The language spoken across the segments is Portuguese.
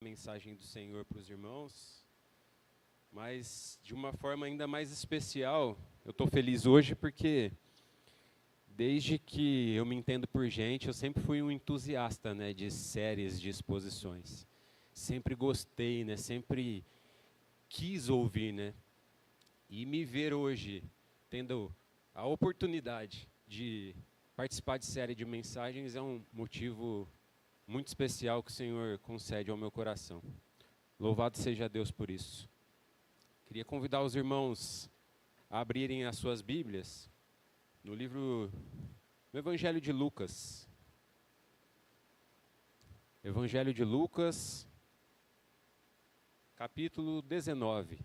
Mensagem do Senhor para os irmãos, mas de uma forma ainda mais especial. Eu estou feliz hoje porque desde que eu me entendo por gente, eu sempre fui um entusiasta, de séries, de exposições. Sempre gostei, sempre quis ouvir, E me ver hoje tendo a oportunidade de participar de série de mensagens é um motivo muito especial que o Senhor concede ao meu coração. Louvado seja Deus por isso. Queria convidar os irmãos a abrirem as suas Bíblias no Evangelho de Lucas. Evangelho de Lucas, capítulo 19.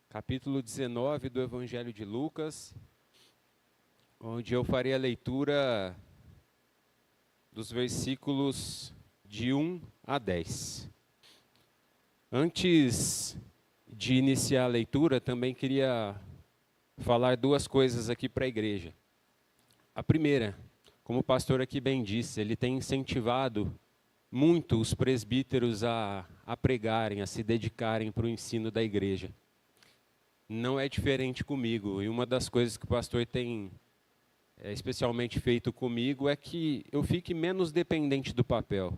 Capítulo 19 do Evangelho de Lucas, onde eu farei a leitura dos versículos de 1 a 10. Antes de iniciar a leitura, também queria falar duas coisas aqui para a igreja. A primeira, como o pastor aqui bem disse, ele tem incentivado muito os presbíteros a pregarem, a se dedicarem para o ensino da igreja. Não é diferente comigo, e uma das coisas que o pastor tem especialmente feito comigo é que eu fique menos dependente do papel.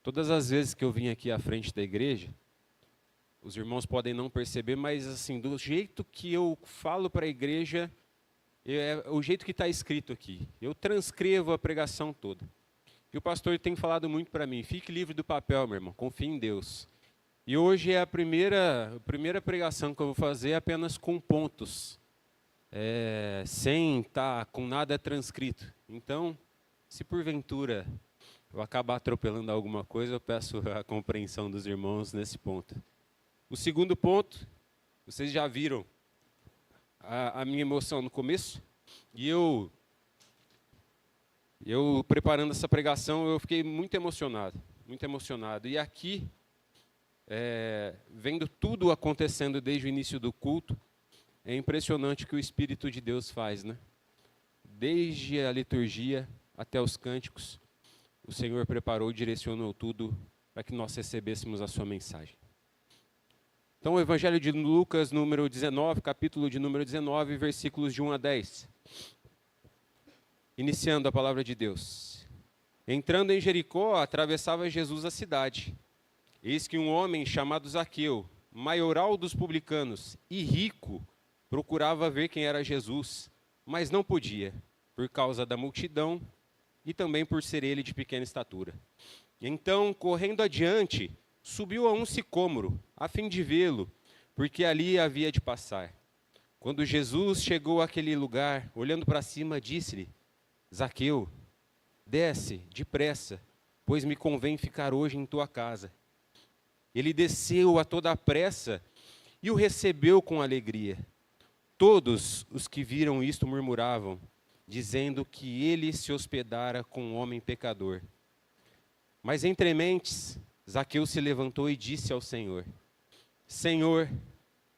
Todas as vezes que eu vim aqui à frente da igreja, os irmãos podem não perceber, mas assim, do jeito que eu falo para a igreja, é o jeito que está escrito aqui. Eu transcrevo a pregação toda. E o pastor tem falado muito para mim, fique livre do papel, meu irmão, confie em Deus. E hoje é a primeira pregação que eu vou fazer apenas com pontos. Sem estar com nada transcrito. Então, se porventura eu acabar atropelando alguma coisa, eu peço a compreensão dos irmãos nesse ponto. O segundo ponto, vocês já viram a minha emoção no começo, e eu preparando essa pregação, eu fiquei muito emocionado. E aqui, vendo tudo acontecendo desde o início do culto, é impressionante o que o Espírito de Deus faz, Desde a liturgia até os cânticos, o Senhor preparou e direcionou tudo para que nós recebêssemos a sua mensagem. Então, o Evangelho de Lucas, número 19, capítulo de número 19, versículos de 1 a 10. Iniciando a palavra de Deus. Entrando em Jericó, atravessava Jesus a cidade. Eis que um homem chamado Zaqueu, maioral dos publicanos e rico, procurava ver quem era Jesus, mas não podia, por causa da multidão e também por ser ele de pequena estatura. Então, correndo adiante, subiu a um sicômoro, a fim de vê-lo, porque ali havia de passar. Quando Jesus chegou àquele lugar, olhando para cima, disse-lhe: Zaqueu, desce depressa, pois me convém ficar hoje em tua casa. Ele desceu a toda a pressa e o recebeu com alegria. Todos os que viram isto murmuravam, dizendo que ele se hospedara com um homem pecador. Mas entre mentes, Zaqueu se levantou e disse ao Senhor: Senhor,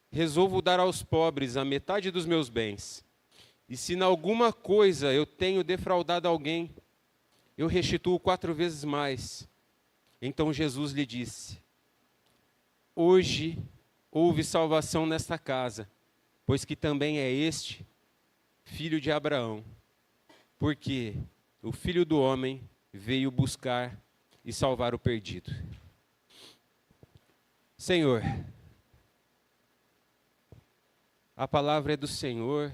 resolvo dar aos pobres a metade dos meus bens, e se em alguma coisa eu tenho defraudado alguém, eu restituo 4 vezes mais. Então Jesus lhe disse: Hoje houve salvação nesta casa, pois que também é este filho de Abraão, porque o Filho do Homem veio buscar e salvar o perdido. Senhor, a palavra é do Senhor,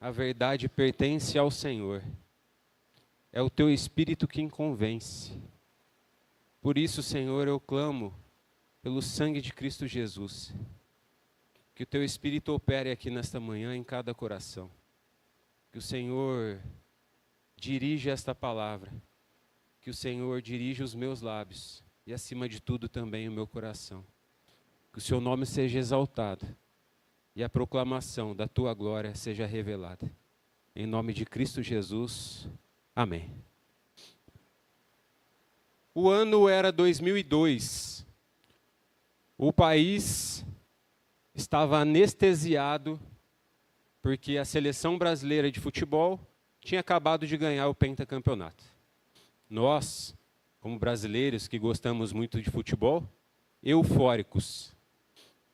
a verdade pertence ao Senhor. É o teu Espírito quem convence. Por isso, Senhor, eu clamo pelo sangue de Cristo Jesus. Que o teu Espírito opere aqui nesta manhã em cada coração. Que o Senhor dirija esta palavra. Que o Senhor dirija os meus lábios. E acima de tudo também o meu coração. Que o seu nome seja exaltado. E a proclamação da tua glória seja revelada. Em nome de Cristo Jesus. Amém. O ano era 2002. O país estava anestesiado porque a seleção brasileira de futebol tinha acabado de ganhar o pentacampeonato. Nós, como brasileiros que gostamos muito de futebol, eufóricos.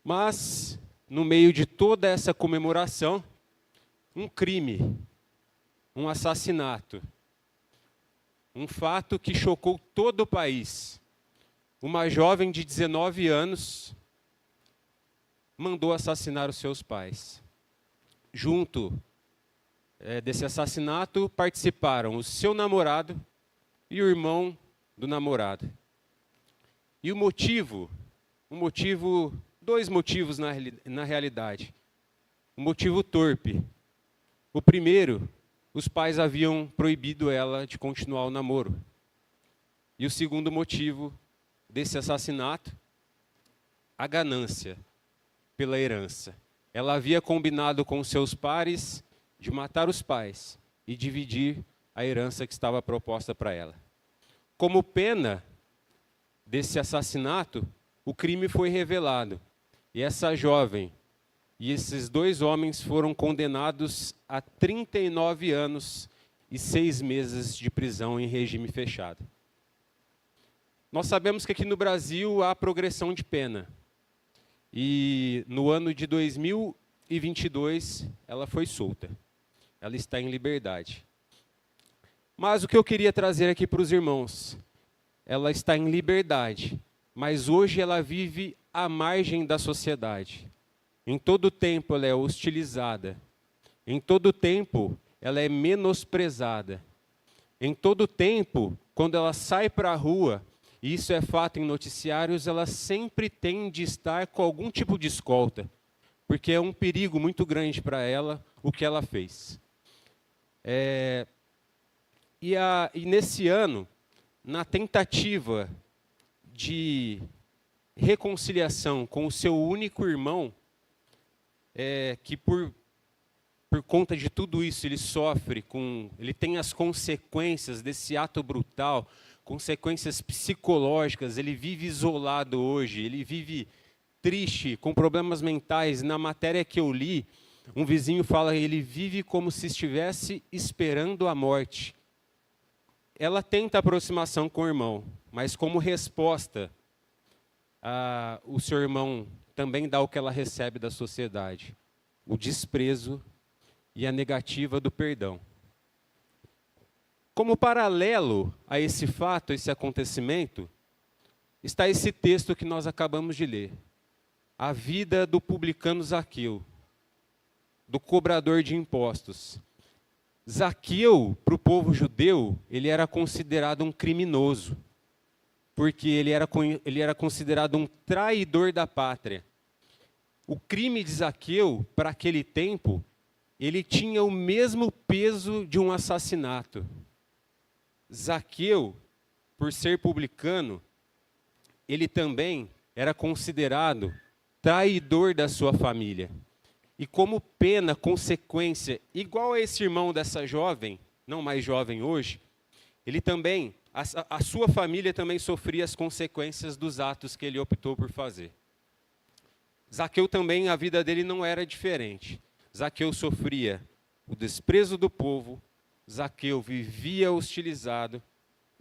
Mas, no meio de toda essa comemoração, um crime, um assassinato, um fato que chocou todo o país. Uma jovem de 19 anos mandou assassinar os seus pais. Junto desse assassinato participaram o seu namorado e o irmão do namorado. E dois motivos na realidade. Um motivo torpe. O primeiro, os pais haviam proibido ela de continuar o namoro. E o segundo motivo desse assassinato, a ganância pela herança. Ela havia combinado com seus pares de matar os pais e dividir a herança que estava proposta para ela. Como pena desse assassinato, o crime foi revelado. E essa jovem e esses dois homens foram condenados a 39 anos e 6 meses de prisão em regime fechado. Nós sabemos que aqui no Brasil há progressão de pena. E no ano de 2022, ela foi solta. Ela está em liberdade. Mas o que eu queria trazer aqui para os irmãos, ela está em liberdade, mas hoje ela vive à margem da sociedade. Em todo tempo ela é hostilizada. Em todo tempo ela é menosprezada. Em todo tempo, quando ela sai para a rua, e isso é fato em noticiários, ela sempre tem de estar com algum tipo de escolta, porque é um perigo muito grande para ela o que ela fez. E nesse ano, na tentativa de reconciliação com o seu único irmão, que por conta de tudo isso ele tem as consequências desse ato brutal, consequências psicológicas, ele vive isolado hoje, ele vive triste, com problemas mentais. Na matéria que eu li, um vizinho fala que ele vive como se estivesse esperando a morte. Ela tenta aproximação com o irmão, mas como resposta, o seu irmão também dá o que ela recebe da sociedade: o desprezo e a negativa do perdão. Como paralelo a esse fato, esse acontecimento, está esse texto que nós acabamos de ler. A vida do publicano Zaqueu, do cobrador de impostos. Zaqueu, para o povo judeu, ele era considerado um criminoso, porque ele era considerado um traidor da pátria. O crime de Zaqueu, para aquele tempo, ele tinha o mesmo peso de um assassinato. Zaqueu, por ser publicano, ele também era considerado traidor da sua família. E como pena, consequência, igual a esse irmão dessa jovem, não mais jovem hoje, ele também, a sua família também sofria as consequências dos atos que ele optou por fazer. Zaqueu também, a vida dele não era diferente. Zaqueu sofria o desprezo do povo, Zaqueu vivia hostilizado,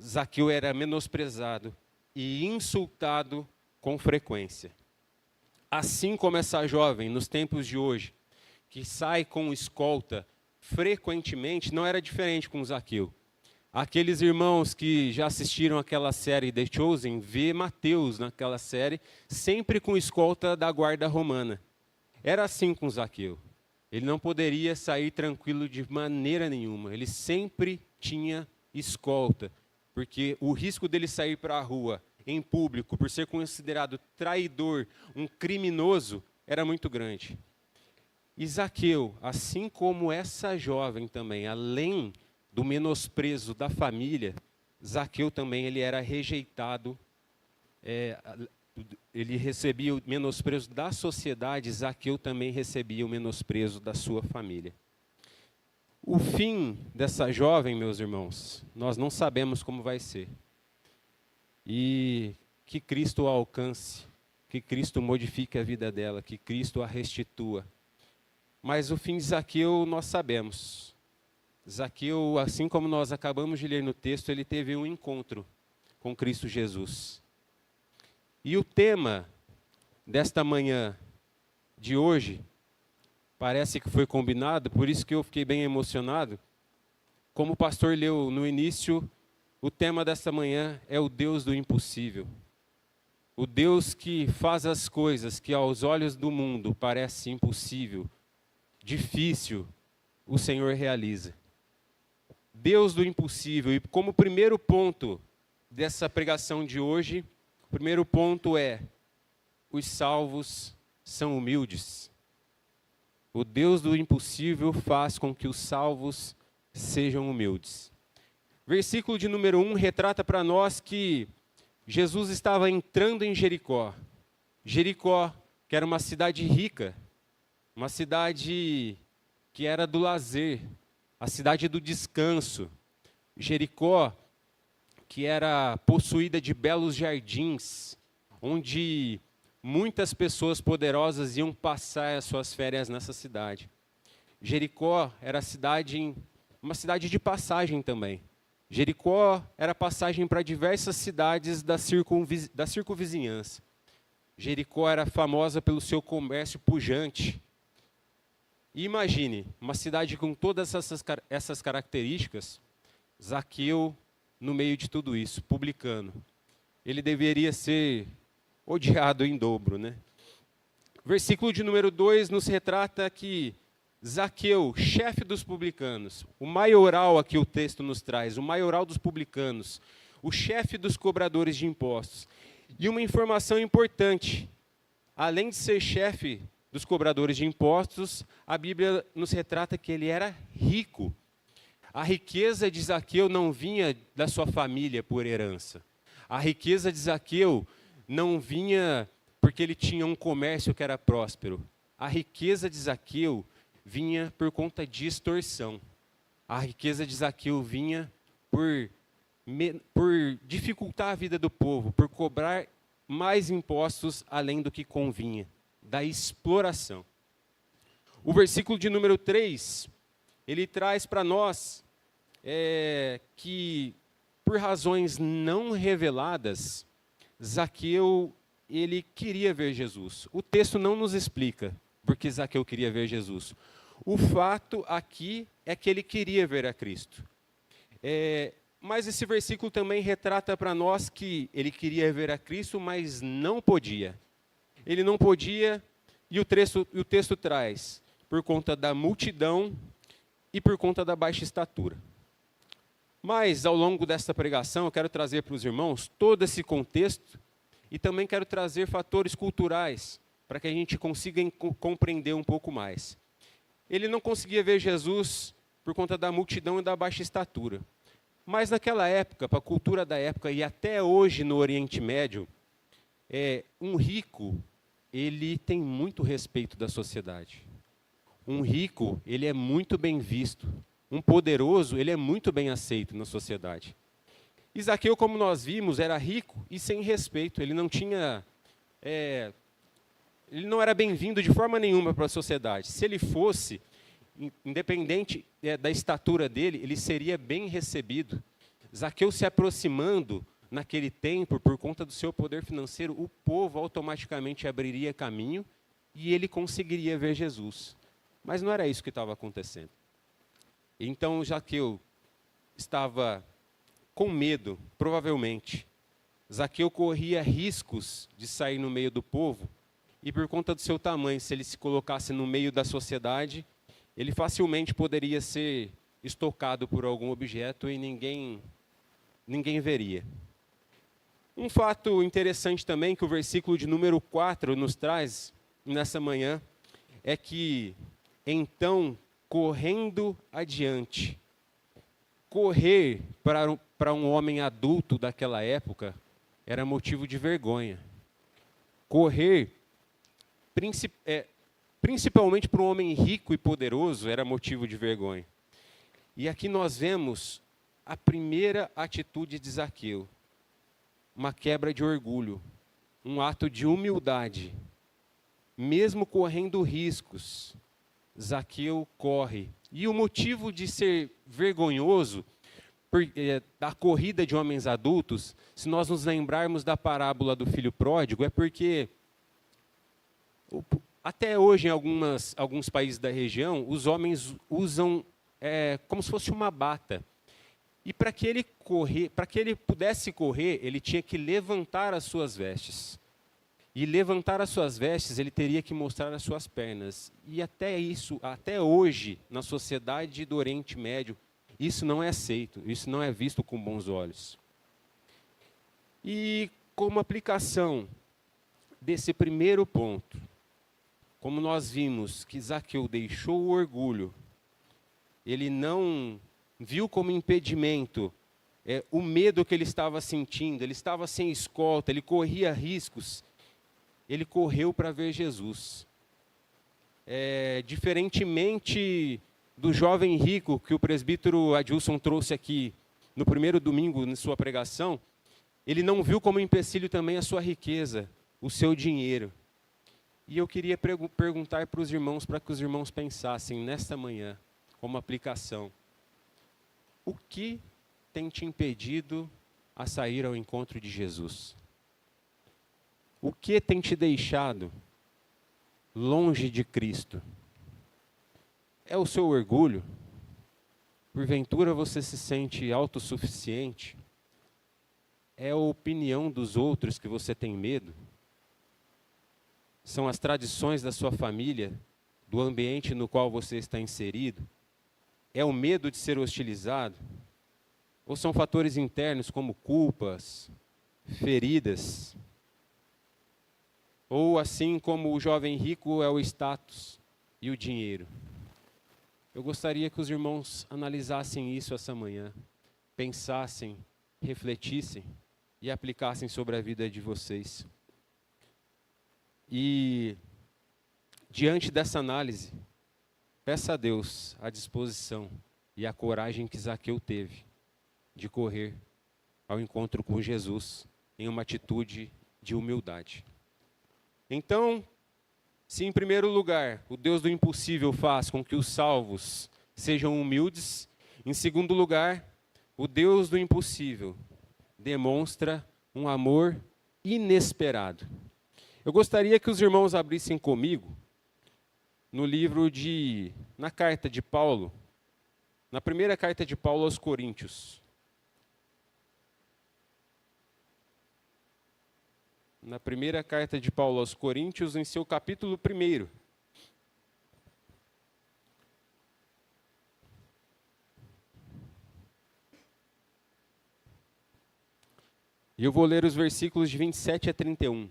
Zaqueu era menosprezado e insultado com frequência. Assim como essa jovem, nos tempos de hoje, que sai com escolta frequentemente, não era diferente com Zaqueu. Aqueles irmãos que já assistiram aquela série The Chosen, vê Mateus naquela série, sempre com escolta da guarda romana. Era assim com Zaqueu. Ele não poderia sair tranquilo de maneira nenhuma. Ele sempre tinha escolta, porque o risco dele sair para a rua em público, por ser considerado traidor, um criminoso, era muito grande. E Zaqueu, assim como essa jovem também, além do menosprezo da família, Zaqueu também ele era rejeitado, ele recebia o menosprezo da sociedade, Zaqueu também recebia o menosprezo da sua família. O fim dessa jovem, meus irmãos, nós não sabemos como vai ser. E que Cristo a alcance, que Cristo modifique a vida dela, que Cristo a restitua. Mas o fim de Zaqueu nós sabemos. Zaqueu, assim como nós acabamos de ler no texto, ele teve um encontro com Cristo Jesus. E o tema desta manhã de hoje, parece que foi combinado, por isso que eu fiquei bem emocionado. Como o pastor leu no início, o tema desta manhã é o Deus do impossível. O Deus que faz as coisas que aos olhos do mundo parece impossível, difícil, o Senhor realiza. Deus do impossível. E como primeiro ponto dessa pregação de hoje, o primeiro ponto é: os salvos são humildes. O Deus do impossível faz com que os salvos sejam humildes. Versículo de número 1 retrata para nós que Jesus estava entrando em Jericó. Jericó, que era uma cidade rica, uma cidade que era do lazer, a cidade do descanso. Jericó, que era possuída de belos jardins, onde muitas pessoas poderosas iam passar as suas férias nessa cidade. Jericó era uma cidade de passagem também. Jericó era passagem para diversas cidades da circunvizinhança. Jericó era famosa pelo seu comércio pujante. E imagine, uma cidade com todas essas características, Zaqueu, no meio de tudo isso, publicano. Ele deveria ser odiado em dobro, né? Versículo de número 2 nos retrata que Zaqueu, chefe dos publicanos, o maioral aqui o texto nos traz, o maioral dos publicanos, o chefe dos cobradores de impostos. E uma informação importante, além de ser chefe dos cobradores de impostos, a Bíblia nos retrata que ele era rico. A riqueza de Zaqueu não vinha da sua família por herança. A riqueza de Zaqueu não vinha porque ele tinha um comércio que era próspero. A riqueza de Zaqueu vinha por conta de extorsão. A riqueza de Zaqueu vinha por dificultar a vida do povo, por cobrar mais impostos além do que convinha, da exploração. O versículo de número 3, ele traz para nós que, por razões não reveladas, Zaqueu, ele queria ver Jesus. O texto não nos explica porque Zaqueu queria ver Jesus. O fato aqui é que ele queria ver a Cristo. Mas esse versículo também retrata para nós que ele queria ver a Cristo, mas não podia. Ele não podia, e o texto traz, por conta da multidão e por conta da baixa estatura. Mas, ao longo desta pregação, eu quero trazer para os irmãos todo esse contexto e também quero trazer fatores culturais para que a gente consiga compreender um pouco mais. Ele não conseguia ver Jesus por conta da multidão e da baixa estatura. Mas naquela época, para a cultura da época e até hoje no Oriente Médio, um rico, ele tem muito respeito da sociedade. Um rico, ele é muito bem visto. Um poderoso, ele é muito bem aceito na sociedade. Zaqueu, como nós vimos, era rico e sem respeito. Ele não tinha... ele não era bem-vindo de forma nenhuma para a sociedade. Se ele fosse, independente da estatura dele, ele seria bem recebido. Zaqueu se aproximando naquele tempo, por conta do seu poder financeiro, o povo automaticamente abriria caminho e ele conseguiria ver Jesus. Mas não era isso que estava acontecendo. Então Zaqueu estava com medo, provavelmente. Zaqueu corria riscos de sair no meio do povo, e por conta do seu tamanho, se ele se colocasse no meio da sociedade, ele facilmente poderia ser estocado por algum objeto e ninguém veria. Um fato interessante também que o versículo de número 4 nos traz nessa manhã é que, então, correndo adiante, correr para um homem adulto daquela época era motivo de vergonha. Correr, principalmente para um homem rico e poderoso, era motivo de vergonha. E aqui nós vemos a primeira atitude de Zaqueu, uma quebra de orgulho, um ato de humildade, mesmo correndo riscos, Zaqueu corre. E o motivo de ser vergonhoso da corrida de homens adultos, se nós nos lembrarmos da parábola do filho pródigo, é porque até hoje em alguns países da região, os homens usam como se fosse uma bata. E para que ele pudesse correr, ele tinha que levantar as suas vestes. E levantar as suas vestes, ele teria que mostrar as suas pernas. E até hoje, na sociedade do Oriente Médio, isso não é aceito, isso não é visto com bons olhos. E como aplicação desse primeiro ponto, como nós vimos que Zaqueu deixou o orgulho, ele não viu como impedimento o medo que ele estava sentindo, ele estava sem escolta, ele corria riscos, ele correu para ver Jesus. Diferentemente do jovem rico que o presbítero Adilson trouxe aqui no primeiro domingo na sua pregação, ele não viu como empecilho também a sua riqueza, o seu dinheiro. E eu queria perguntar para os irmãos, para que os irmãos pensassem nesta manhã, como aplicação, o que tem te impedido a sair ao encontro de Jesus? O que tem te deixado longe de Cristo? É o seu orgulho? Porventura você se sente autossuficiente? É a opinião dos outros que você tem medo? São as tradições da sua família, do ambiente no qual você está inserido? É o medo de ser hostilizado? Ou são fatores internos como culpas, feridas? Ou assim como o jovem rico é o status e o dinheiro? Eu gostaria que os irmãos analisassem isso essa manhã, pensassem, refletissem e aplicassem sobre a vida de vocês. E, diante dessa análise, peça a Deus a disposição e a coragem que Zaqueu teve de correr ao encontro com Jesus em uma atitude de humildade. Então, se em primeiro lugar o Deus do impossível faz com que os salvos sejam humildes, em segundo lugar, o Deus do impossível demonstra um amor inesperado. Eu gostaria que os irmãos abrissem comigo na carta de Paulo, na primeira carta de Paulo aos Coríntios. Na primeira carta de Paulo aos Coríntios, em seu capítulo 1. E eu vou ler os versículos de 27 a 31.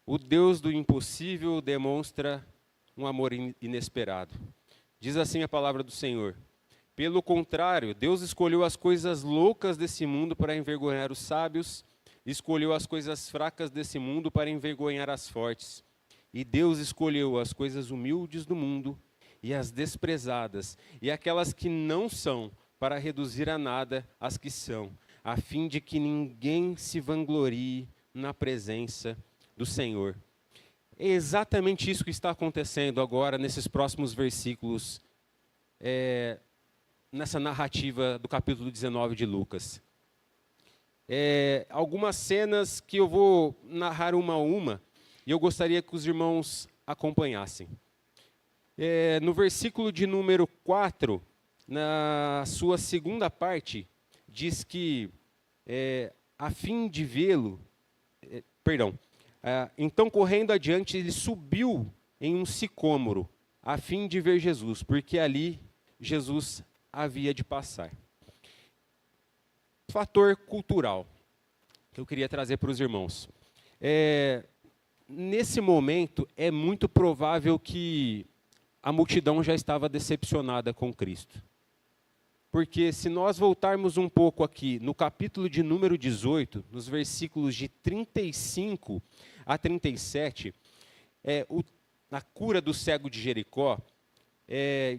O Deus do impossível demonstra um amor inesperado. Diz assim a palavra do Senhor: pelo contrário, Deus escolheu as coisas loucas desse mundo para envergonhar os sábios, escolheu as coisas fracas desse mundo para envergonhar as fortes. E Deus escolheu as coisas humildes do mundo e as desprezadas, e aquelas que não são, para reduzir a nada as que são, a fim de que ninguém se vanglorie na presença do Senhor. É exatamente isso que está acontecendo agora nesses próximos versículos, nessa narrativa do capítulo 19 de Lucas. Algumas cenas que eu vou narrar uma a uma, e eu gostaria que os irmãos acompanhassem. No versículo de número 4, na sua segunda parte, diz que, a fim de vê-lo, então correndo adiante, ele subiu em um sicômoro, a fim de ver Jesus, porque ali Jesus havia de passar. Fator cultural que eu queria trazer para os irmãos. Nesse momento, é muito provável que a multidão já estava decepcionada com Cristo. Porque se nós voltarmos um pouco aqui no capítulo de número 18, nos versículos de 35 a 37, na cura do cego de Jericó,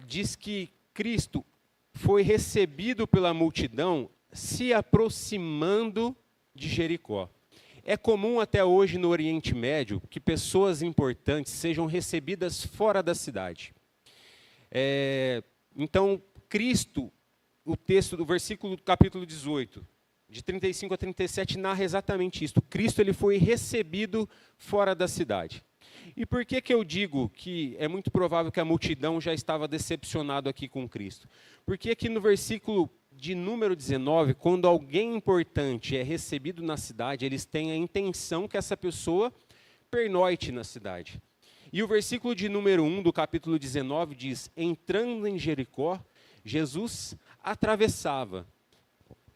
diz que Cristo foi recebido pela multidão se aproximando de Jericó. É comum até hoje no Oriente Médio que pessoas importantes sejam recebidas fora da cidade. Então, Cristo, o texto do versículo do capítulo 18, de 35 a 37, narra exatamente isso. Cristo ele foi recebido fora da cidade. E por que eu digo que é muito provável que a multidão já estava decepcionado aqui com Cristo? Porque aqui no versículo de número 19, quando alguém importante é recebido na cidade, eles têm a intenção que essa pessoa pernoite na cidade. E o versículo de número 1 do capítulo 19 diz: entrando em Jericó, Jesus atravessava.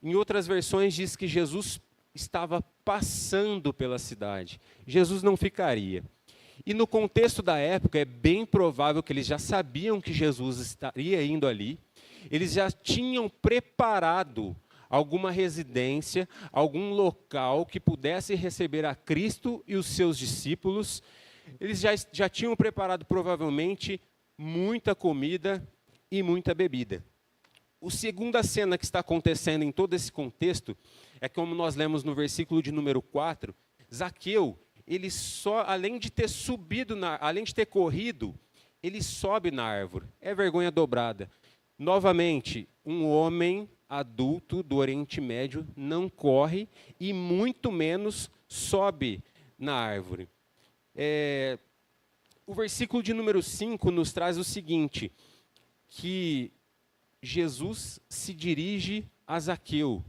Em outras versões diz que Jesus estava passando pela cidade. Jesus não ficaria. E no contexto da época, é bem provável que eles já sabiam que Jesus estaria indo ali. Eles já tinham preparado alguma residência, algum local que pudesse receber a Cristo e os seus discípulos. Eles já tinham preparado, provavelmente, muita comida e muita bebida. A segunda cena que está acontecendo em todo esse contexto é como nós lemos no versículo de número 4, Zaqueu, ele só, além de ter além de ter corrido, ele sobe na árvore. É vergonha dobrada. Novamente, um homem adulto do Oriente Médio não corre e muito menos sobe na árvore. O versículo de número 5 nos traz o seguinte, que Jesus se dirige a Zaqueu.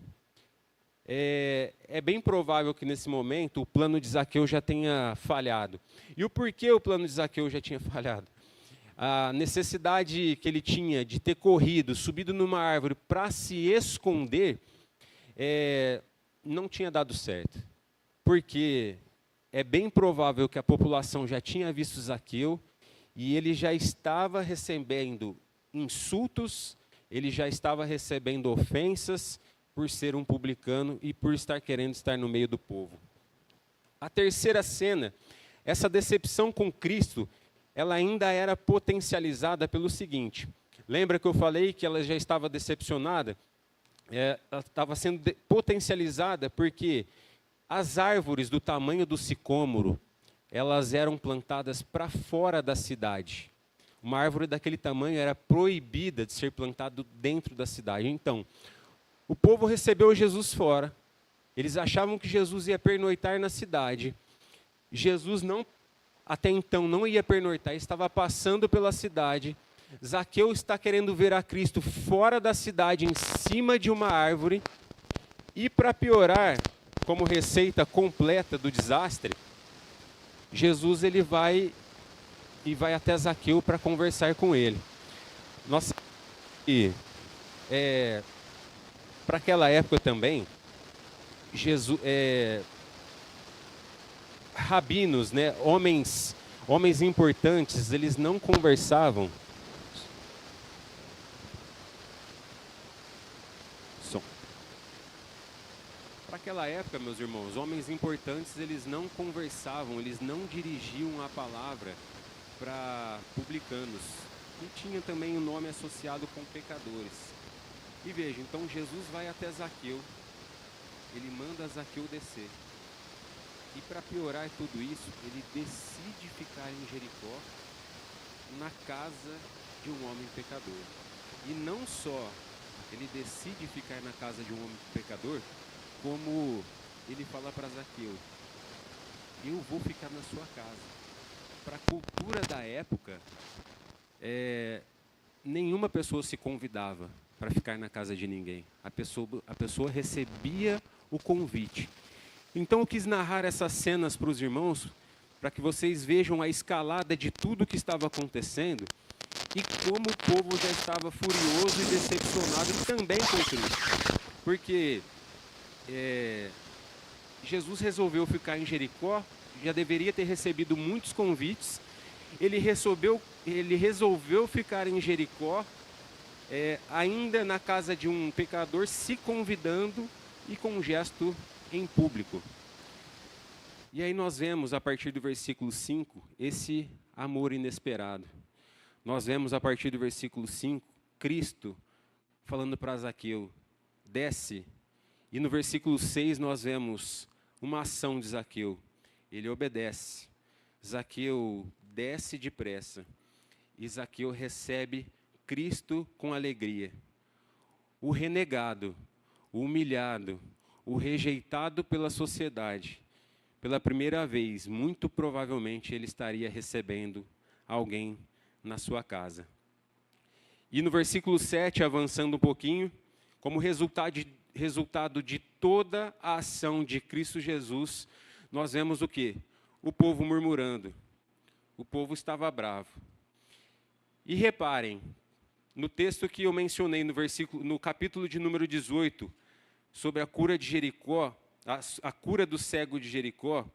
É bem provável que nesse momento o plano de Zaqueu já tenha falhado. E o porquê o plano de Zaqueu já tinha falhado? A necessidade que ele tinha de ter corrido, subido numa árvore para se esconder, não tinha dado certo. Porque é bem provável que a população já tinha visto Zaqueu e ele já estava recebendo insultos, ele já estava recebendo ofensas por ser um publicano e por querendo estar no meio do povo. A terceira cena, essa decepção com Cristo, ela ainda era potencializada pelo seguinte. Lembra que eu falei que ela já estava decepcionada? Ela estava sendo potencializada porque as árvores do tamanho do sicômoro, elas eram plantadas para fora da cidade. Uma árvore daquele tamanho era proibida de ser plantada dentro da cidade. Então, o povo recebeu Jesus fora. Eles achavam que Jesus ia pernoitar na cidade. Jesus até então não ia pernoitar, estava passando pela cidade. Zaqueu está querendo ver a Cristo fora da cidade, em cima de uma árvore. E para piorar, como receita completa do desastre, Jesus ele vai até Zaqueu para conversar com ele. Nossa, para aquela época também, rabinos, né, homens importantes, eles não conversavam. Para aquela época, meus irmãos, homens importantes, eles não conversavam, eles não dirigiam a palavra para publicanos. E tinha também o nome associado com pecadores. E veja, então Jesus vai até Zaqueu, ele manda Zaqueu descer. E para piorar tudo isso, ele decide ficar em Jericó, na casa de um homem pecador. E não só ele decide ficar na casa de um homem pecador, como ele fala para Zaqueu, eu vou ficar na sua casa. Para a cultura da época, nenhuma pessoa se convidava para ficar na casa de ninguém. A pessoa recebia o convite. Então eu quis narrar essas cenas para os irmãos, para que vocês vejam a escalada de tudo que estava acontecendo e como o povo já estava furioso e decepcionado também com Cristo. Porque Jesus resolveu ficar em Jericó, já deveria ter recebido muitos convites, ele resolveu ficar em Jericó, ainda na casa de um pecador, se convidando e com um gesto em público. E aí nós vemos, a partir do versículo 5, esse amor inesperado. Nós vemos, a partir do versículo 5, Cristo falando para Zaqueu, desce. E no versículo 6 nós vemos uma ação de Zaqueu. Ele obedece. Zaqueu desce depressa. E Zaqueu recebe Cristo com alegria. O renegado, o humilhado, o rejeitado pela sociedade, pela primeira vez, muito provavelmente ele estaria recebendo alguém na sua casa. E no versículo 7, avançando um pouquinho, como resultado de toda a ação de Cristo Jesus, nós vemos o quê? O povo murmurando. O povo estava bravo. E reparem, no texto que eu mencionei no capítulo de número 18, sobre a cura de Jericó, a cura do cego de Jericó,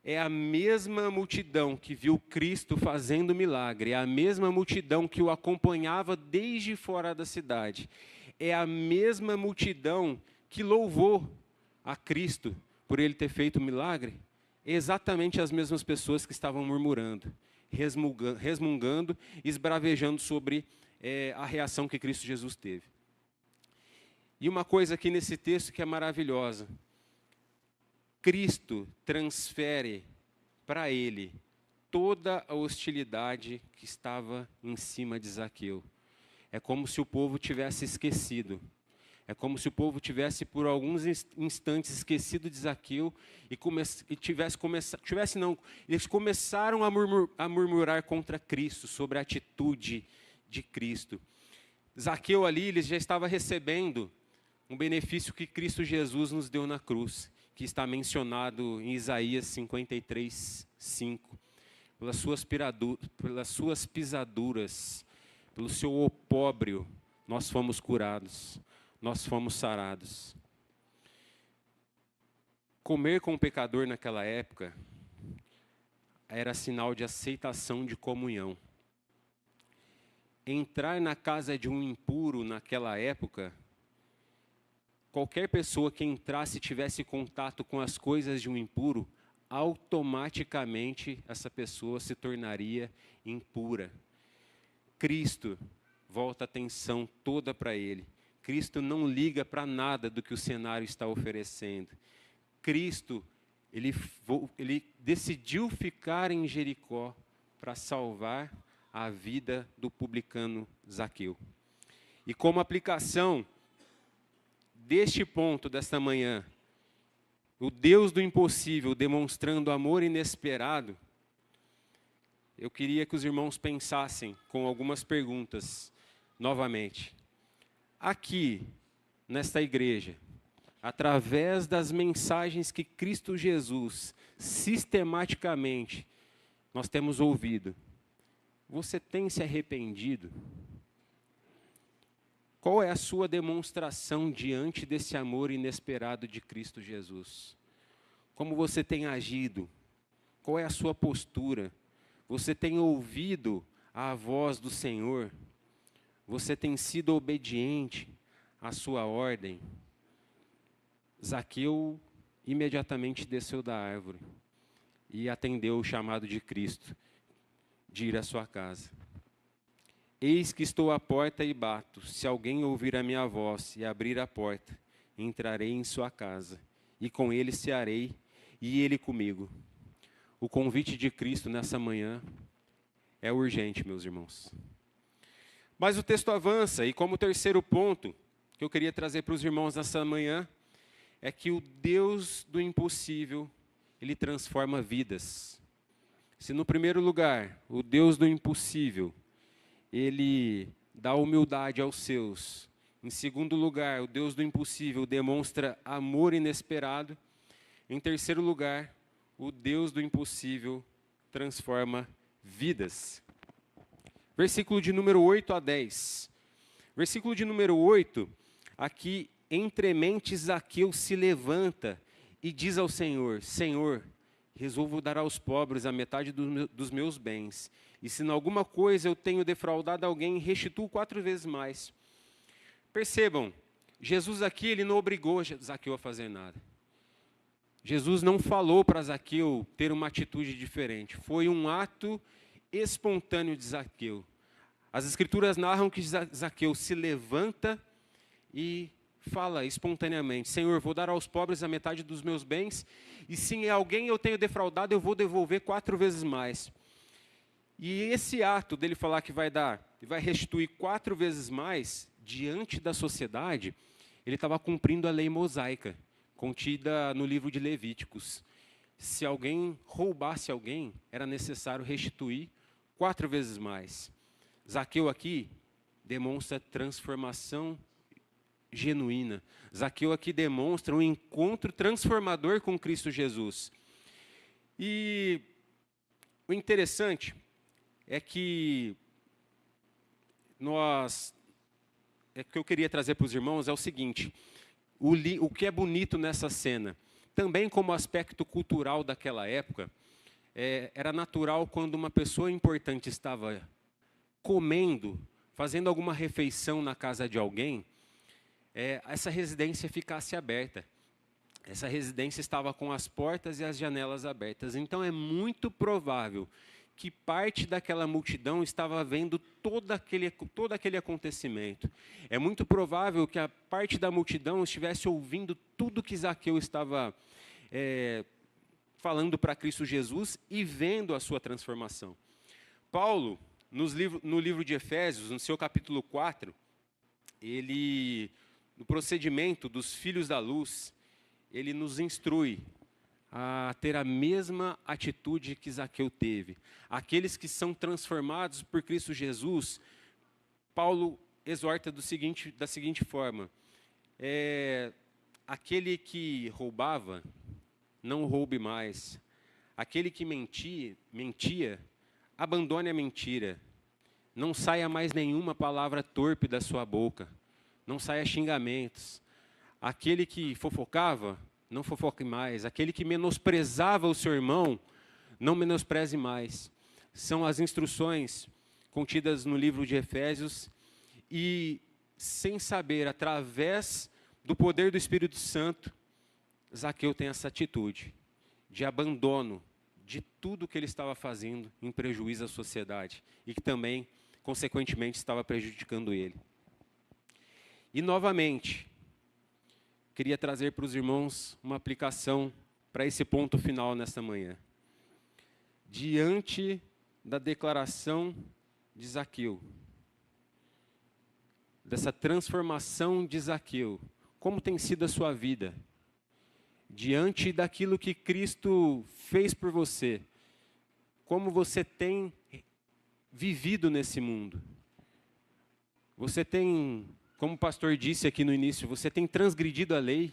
é a mesma multidão que viu Cristo fazendo milagre, é a mesma multidão que o acompanhava desde fora da cidade, é a mesma multidão que louvou a Cristo por ele ter feito o milagre, exatamente as mesmas pessoas que estavam murmurando, resmungando, esbravejando sobre a reação que Cristo Jesus teve. E uma coisa aqui nesse texto que é maravilhosa, Cristo transfere para ele toda a hostilidade que estava em cima de Zaqueu. É como se o povo tivesse esquecido. É como se o povo tivesse por alguns instantes esquecido de Zaqueu eles começaram a murmurar contra Cristo, sobre a atitude de Cristo. Zaqueu ali, ele já estava recebendo um benefício que Cristo Jesus nos deu na cruz, que está mencionado em Isaías 53, 5. Pelas suas pisaduras, pelo seu opróbrio, nós fomos curados, nós fomos sarados. Comer com o pecador naquela época era sinal de aceitação de comunhão. Entrar na casa de um impuro naquela época, qualquer pessoa que entrasse e tivesse contato com as coisas de um impuro, automaticamente essa pessoa se tornaria impura. Cristo volta a atenção toda para ele. Cristo não liga para nada do que o cenário está oferecendo. Cristo, ele decidiu ficar em Jericó para salvar a vida do publicano Zaqueu. E como aplicação deste ponto, desta manhã, o Deus do impossível demonstrando amor inesperado, eu queria que os irmãos pensassem com algumas perguntas novamente. Aqui, nesta igreja, através das mensagens que Cristo Jesus, sistematicamente, nós temos ouvido, você tem se arrependido? Qual é a sua demonstração diante desse amor inesperado de Cristo Jesus? Como você tem agido? Qual é a sua postura? Você tem ouvido a voz do Senhor? Você tem sido obediente à sua ordem? Zaqueu imediatamente desceu da árvore e atendeu o chamado de Cristo de ir à sua casa. Eis que estou à porta e bato. Se alguém ouvir a minha voz e abrir a porta, entrarei em sua casa, e com ele cearei, e ele comigo. O convite de Cristo nessa manhã é urgente, meus irmãos. Mas o texto avança, e como terceiro ponto que eu queria trazer para os irmãos nessa manhã, é que o Deus do impossível, ele transforma vidas. Se no primeiro lugar, o Deus do impossível, ele dá humildade aos seus. Em segundo lugar, o Deus do impossível demonstra amor inesperado. Em terceiro lugar, o Deus do impossível transforma vidas. Versículo de número 8 a 10. Versículo de número 8, aqui, entremente Zaqueu se levanta e diz ao Senhor: Senhor, resolvo dar aos pobres a metade dos meus bens. E se em alguma coisa eu tenho defraudado alguém, restituo 4 vezes mais. Percebam, Jesus aqui, ele não obrigou Zaqueu a fazer nada. Jesus não falou para Zaqueu ter uma atitude diferente. Foi um ato espontâneo de Zaqueu. As Escrituras narram que Zaqueu se levanta e fala espontaneamente: Senhor, vou dar aos pobres a metade dos meus bens, e se alguém eu tenho defraudado, eu vou devolver 4 vezes mais. E esse ato dele falar que vai restituir 4 vezes mais, diante da sociedade, ele estava cumprindo a lei mosaica, contida no livro de Levíticos. Se alguém roubasse alguém, era necessário restituir 4 vezes mais. Zaqueu aqui demonstra transformação genuína. Zaqueu aqui demonstra um encontro transformador com Cristo Jesus. E o interessante é que que eu queria trazer para os irmãos é o seguinte: o que é bonito nessa cena, também como aspecto cultural daquela época, era natural quando uma pessoa importante estava comendo, fazendo alguma refeição na casa de alguém, essa residência ficasse aberta. Essa residência estava com as portas e as janelas abertas. Então é muito provável que parte daquela multidão estava vendo todo aquele acontecimento. É muito provável que a parte da multidão estivesse ouvindo tudo que Zaqueu estava falando para Cristo Jesus e vendo a sua transformação. Paulo, no livro de Efésios, no seu capítulo 4, no procedimento dos filhos da luz, ele nos instrui a ter a mesma atitude que Zaqueu teve. Aqueles que são transformados por Cristo Jesus, Paulo exorta da seguinte forma: aquele que roubava, não roube mais. Aquele que mentia, abandone a mentira. Não saia mais nenhuma palavra torpe da sua boca. Não saia xingamentos. Aquele que fofocava, não fofoque mais. Aquele que menosprezava o seu irmão, não menospreze mais. São as instruções contidas no livro de Efésios. E, sem saber, através do poder do Espírito Santo, Zaqueu tem essa atitude de abandono de tudo que ele estava fazendo em prejuízo à sociedade e que também, consequentemente, estava prejudicando ele. E, novamente, queria trazer para os irmãos uma aplicação para esse ponto final nesta manhã. Diante da declaração de Zaqueu, dessa transformação de Zaqueu, como tem sido a sua vida? Diante daquilo que Cristo fez por você, como você tem vivido nesse mundo? Você tem, como o pastor disse aqui no início, você tem transgredido a lei?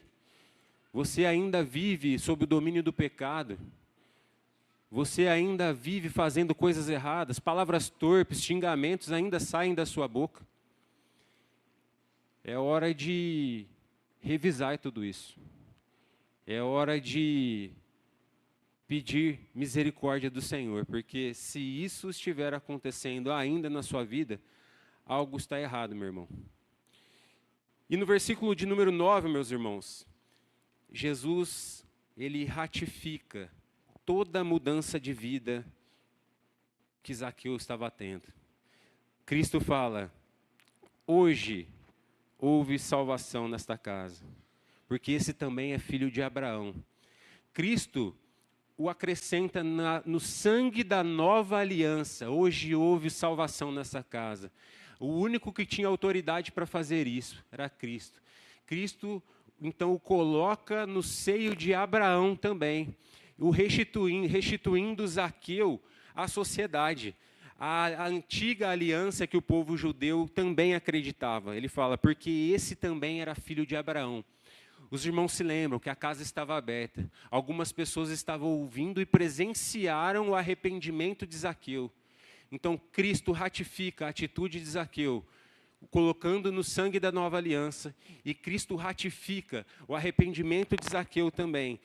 Você ainda vive sob o domínio do pecado? Você ainda vive fazendo coisas erradas? Palavras torpes, xingamentos ainda saem da sua boca? É hora de revisar tudo isso. É hora de pedir misericórdia do Senhor, porque se isso estiver acontecendo ainda na sua vida, algo está errado, meu irmão. E no versículo de número 9, meus irmãos, Jesus, ele ratifica toda a mudança de vida que Zaqueu estava tendo. Cristo fala: hoje houve salvação nesta casa, porque esse também é filho de Abraão. Cristo o acrescenta no sangue da nova aliança. Hoje houve salvação nessa casa. O único que tinha autoridade para fazer isso era Cristo. Cristo, então, o coloca no seio de Abraão também, o restituindo Zaqueu à sociedade. A antiga aliança que o povo judeu também acreditava. Ele fala, porque esse também era filho de Abraão. Os irmãos se lembram que a casa estava aberta. Algumas pessoas estavam ouvindo e presenciaram o arrependimento de Zaqueu. Então, Cristo ratifica a atitude de Zaqueu, colocando no sangue da nova aliança. E Cristo ratifica o arrependimento de Zaqueu também.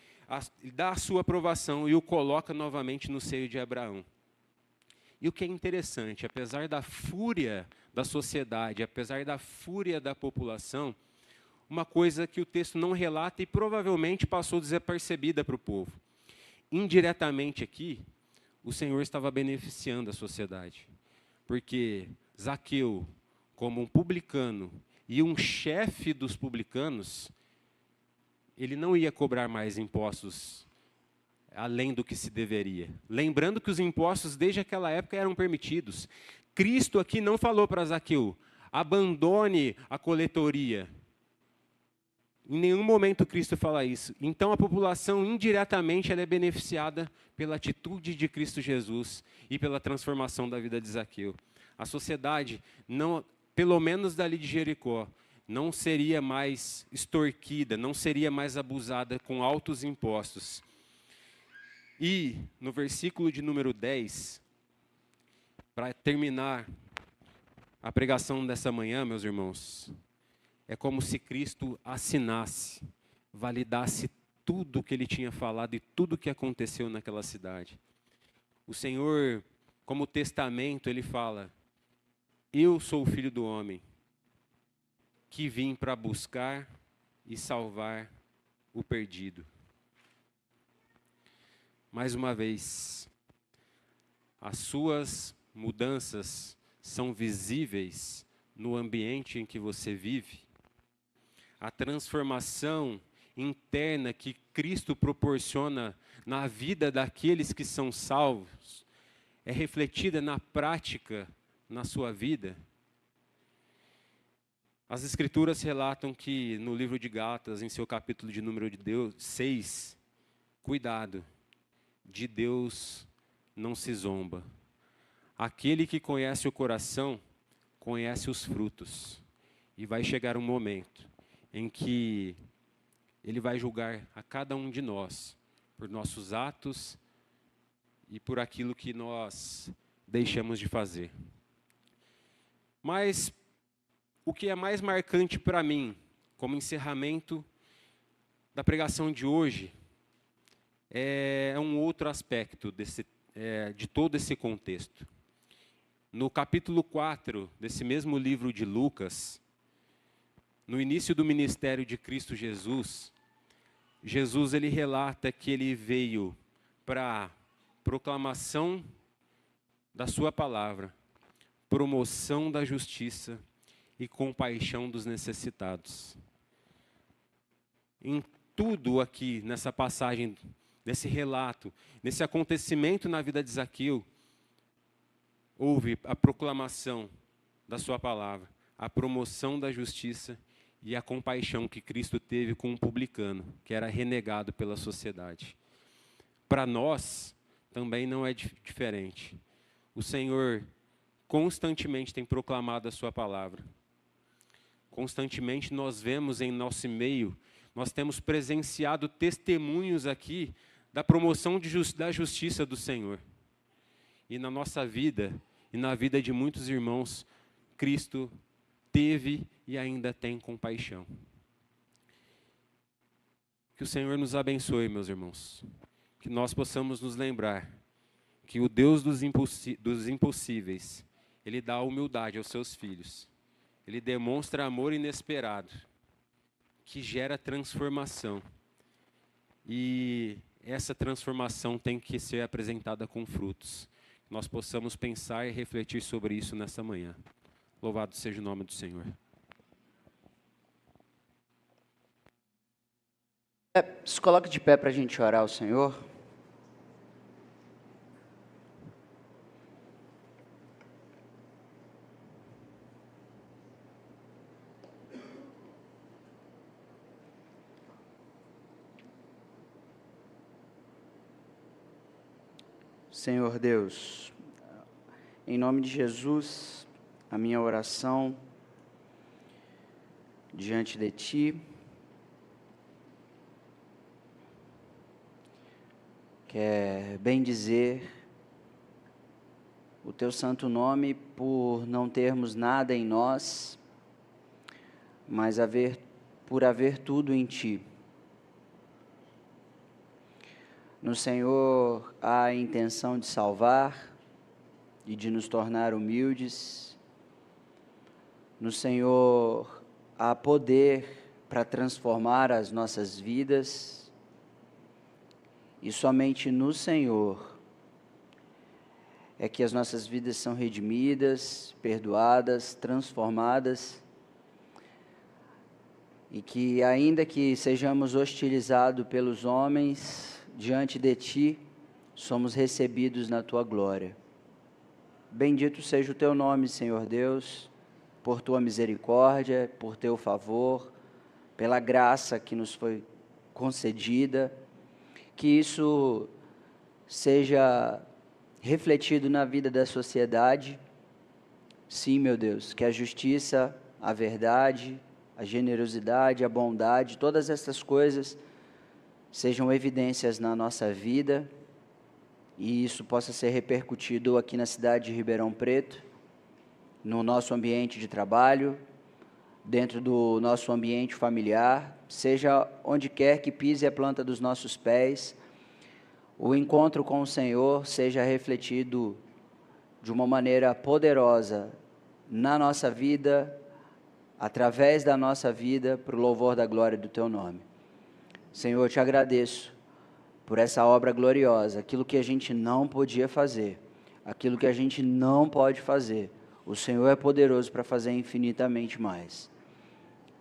Dá a sua aprovação e o coloca novamente no seio de Abraão. E o que é interessante, apesar da fúria da sociedade, apesar da fúria da população, uma coisa que o texto não relata e provavelmente passou desapercebida para o povo. Indiretamente aqui, o Senhor estava beneficiando a sociedade. Porque Zaqueu, como um publicano, E um chefe dos publicanos, ele não ia cobrar mais impostos além do que se deveria. Lembrando que os impostos desde aquela época eram permitidos. Cristo aqui não falou para Zaqueu, abandone a coletoria. Em nenhum momento Cristo fala isso. Então a população indiretamente ela é beneficiada pela atitude de Cristo Jesus e pela transformação da vida de Zaqueu. A sociedade, não, pelo menos dali de Jericó, não seria mais extorquida, não seria mais abusada com altos impostos. E no versículo de número 10, para terminar a pregação dessa manhã, meus irmãos, é como se Cristo assinasse, validasse tudo o que ele tinha falado e tudo o que aconteceu naquela cidade. O Senhor, como testamento, ele fala: eu sou o Filho do Homem, que vim para buscar e salvar o perdido. Mais uma vez, as suas mudanças são visíveis no ambiente em que você vive. A transformação interna que Cristo proporciona na vida daqueles que são salvos é refletida na prática, na sua vida. As Escrituras relatam que no livro de Gálatas, em seu capítulo de número 6, cuidado, de Deus não se zomba. Aquele que conhece o coração, conhece os frutos. E vai chegar um momento em que ele vai julgar a cada um de nós por nossos atos e por aquilo que nós deixamos de fazer. Mas o que é mais marcante para mim, como encerramento da pregação de hoje, é um outro aspecto de todo esse contexto. No capítulo 4 desse mesmo livro de Lucas, no início do ministério de Cristo Jesus, Jesus ele relata que ele veio para proclamação da sua palavra, promoção da justiça e compaixão dos necessitados. Em tudo aqui, nessa passagem, nesse relato, nesse acontecimento na vida de Zaqueu, houve a proclamação da sua palavra, a promoção da justiça e a compaixão que Cristo teve com um publicano, que era renegado pela sociedade. Para nós, também não é diferente. O Senhor constantemente tem proclamado a sua palavra. Constantemente nós vemos em nosso meio, nós temos presenciado testemunhos aqui da promoção da justiça do Senhor. E na nossa vida, e na vida de muitos irmãos, Cristo teve e ainda tem compaixão. Que o Senhor nos abençoe, meus irmãos. Que nós possamos nos lembrar que o Deus dos impossíveis, Ele dá humildade aos seus filhos. Ele demonstra amor inesperado, que gera transformação. E essa transformação tem que ser apresentada com frutos. Nós possamos pensar e refletir sobre isso nessa manhã. Louvado seja o nome do Senhor. Se coloque de pé para a gente orar ao Senhor. Senhor Deus, em nome de Jesus, a minha oração diante de Ti, quer bem dizer o Teu santo nome por não termos nada em nós, mas por haver tudo em Ti. No Senhor há a intenção de salvar e de nos tornar humildes. No Senhor há poder para transformar as nossas vidas. E somente no Senhor é que as nossas vidas são redimidas, perdoadas, transformadas e que, ainda que sejamos hostilizados pelos homens, diante de Ti, somos recebidos na Tua glória. Bendito seja o Teu nome, Senhor Deus, por Tua misericórdia, por Teu favor, pela graça que nos foi concedida, que isso seja refletido na vida da sociedade. Sim, meu Deus, que a justiça, a verdade, a generosidade, a bondade, todas essas coisas sejam evidências na nossa vida e isso possa ser repercutido aqui na cidade de Ribeirão Preto, no nosso ambiente de trabalho, dentro do nosso ambiente familiar, seja onde quer que pise a planta dos nossos pés, o encontro com o Senhor seja refletido de uma maneira poderosa na nossa vida, através da nossa vida, para o louvor da glória do Teu nome. Senhor, eu Te agradeço por essa obra gloriosa, aquilo que a gente não podia fazer, aquilo que a gente não pode fazer, o Senhor é poderoso para fazer infinitamente mais.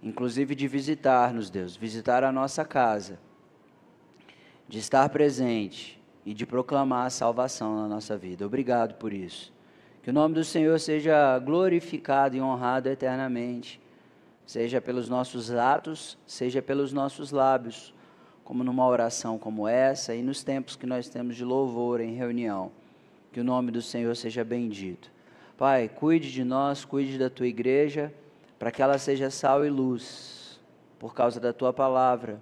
Inclusive de visitar-nos, Deus, visitar a nossa casa, de estar presente e de proclamar a salvação na nossa vida. Obrigado por isso. Que o nome do Senhor seja glorificado e honrado eternamente, seja pelos nossos atos, seja pelos nossos lábios, como numa oração como essa e nos tempos que nós temos de louvor em reunião. Que o nome do Senhor seja bendito. Pai, cuide de nós, cuide da Tua igreja, para que ela seja sal e luz, por causa da Tua palavra,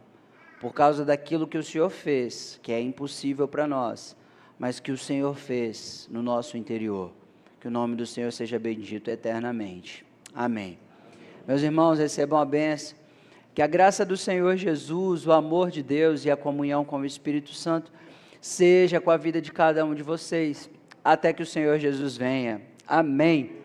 por causa daquilo que o Senhor fez, que é impossível para nós, mas que o Senhor fez no nosso interior. Que o nome do Senhor seja bendito eternamente. Amém. Meus irmãos, recebam a bênção. Que a graça do Senhor Jesus, o amor de Deus e a comunhão com o Espírito Santo seja com a vida de cada um de vocês, até que o Senhor Jesus venha. Amém.